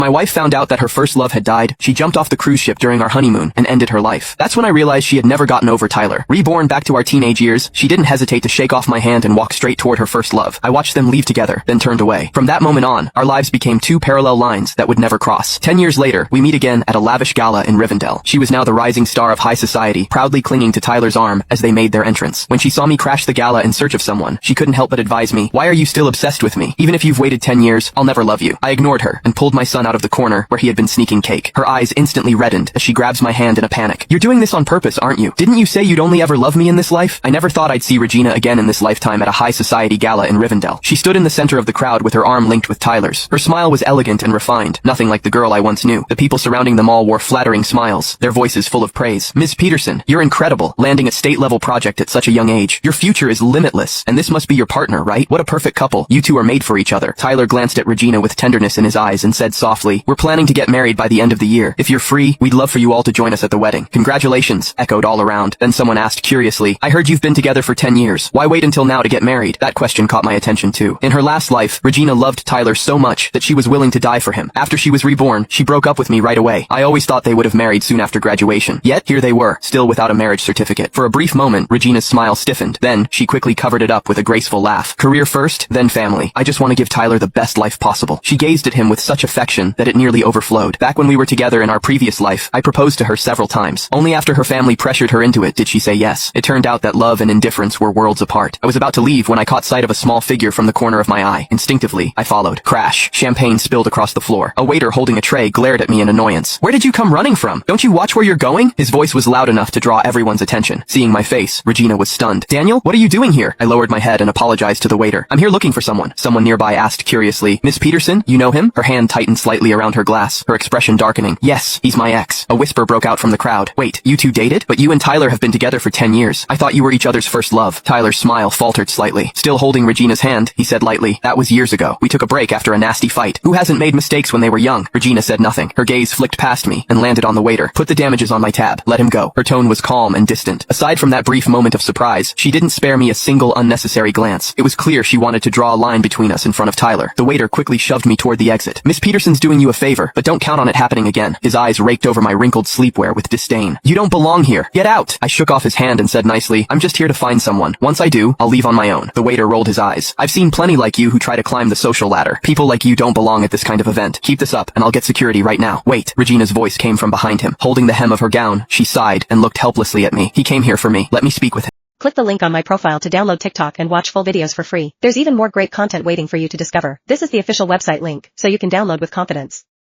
My wife found out that her first love had died. She jumped off the cruise ship during our honeymoon and ended her life. That's when I realized she had never gotten over Tyler. Reborn back to our teenage years, she didn't hesitate to shake off my hand and walk straight toward her first love. I watched them leave together, then turned away. From that moment on, our lives became two parallel lines that would never cross. 10 years later, we meet again at a lavish gala in Rivendell. She was now the rising star of high society, proudly clinging to Tyler's arm as they made their entrance. When she saw me crash the gala in search of someone, she couldn't help but advise me, "Why are you still obsessed with me? Even if you've waited 10 years, I'll never love you." I ignored her and pulled my son out of the corner where he had been sneaking cake. Her eyes instantly reddened as she grabs my hand in a panic. "You're doing this on purpose, aren't you? Didn't you say you'd only ever love me in this life?" I never thought I'd see Regina again in this lifetime at a high society gala in Rivendell. She stood in the center of the crowd with her arm linked with Tyler's. Her smile was elegant and refined, nothing like the girl I once knew. The people surrounding them all wore flattering smiles, their voices full of praise. "Ms. Peterson, you're incredible, landing a state-level project at such a young age. Your future is limitless, and this must be your partner, right? What a perfect couple. You two are made for each other." Tyler glanced at Regina with tenderness in his eyes and said softly, "We're planning to get married by the end of the year. If you're free, we'd love for you all to join us at the wedding." "Congratulations," echoed all around. Then someone asked curiously, "I heard you've been together for 10 years. Why wait until now to get married?" That question caught my attention too. In her last life, Regina loved Tyler so much that she was willing to die for him. After she was reborn, she broke up with me right away. I always thought they would have married soon after graduation. Yet, here they were, still without a marriage certificate. For a brief moment, Regina's smile stiffened. Then, she quickly covered it up with a graceful laugh. "Career first, then family. I just want to give Tyler the best life possible." She gazed at him with such affection that it nearly overflowed. Back when we were together in our previous life, I proposed to her several times. Only after her family pressured her into it did she say yes. It turned out that love and indifference were worlds apart. I was about to leave when I caught sight of a small figure from the corner of my eye. Instinctively, I followed. Crash. Champagne spilled across the floor. A waiter holding a tray glared at me in annoyance. "Where did you come running from? Don't you watch where you're going?" His voice was loud enough to draw everyone's attention. Seeing my face, Regina was stunned. "Daniel, what are you doing here?" I lowered my head and apologized to the waiter. "I'm here looking for someone." Someone nearby asked curiously, "Miss Peterson, you know him?" Her hand tightened slightly around her glass, her expression darkening. "Yes, he's my ex." A whisper broke out from the crowd. "Wait, you two dated? But you and Tyler have been together for 10 years. I thought you were each other's first love." Tyler's smile faltered slightly. Still holding Regina's hand, he said lightly, "That was years ago. We took a break after a nasty fight. Who hasn't made mistakes when they were young?" Regina said nothing. Her gaze flicked past me and landed on the waiter. "Put the damages on my tab. Let him go." Her tone was calm and distant. Aside from that brief moment of surprise, she didn't spare me a single unnecessary glance. It was clear she wanted to draw a line between us in front of Tyler. The waiter quickly shoved me toward the exit. "Miss Peterson's doing you a favor, but don't count on it happening again." His eyes raked over my wrinkled sleepwear with disdain. "You don't belong here. Get out." I shook off his hand and said nicely, "I'm just here to find someone. Once I do, I'll leave on my own." The waiter rolled his eyes. "I've seen plenty like you who try to climb the social ladder. People like you don't belong at this kind of event. Keep this up, and I'll get security right now." "Wait." Regina's voice came from behind him. Holding the hem of her gown, she sighed and looked helplessly at me. "He came here for me. Let me speak with him." Click the link on my profile to download TikTok and watch full videos for free. There's even more great content waiting for you to discover. This is the official website link, so you can download with confidence.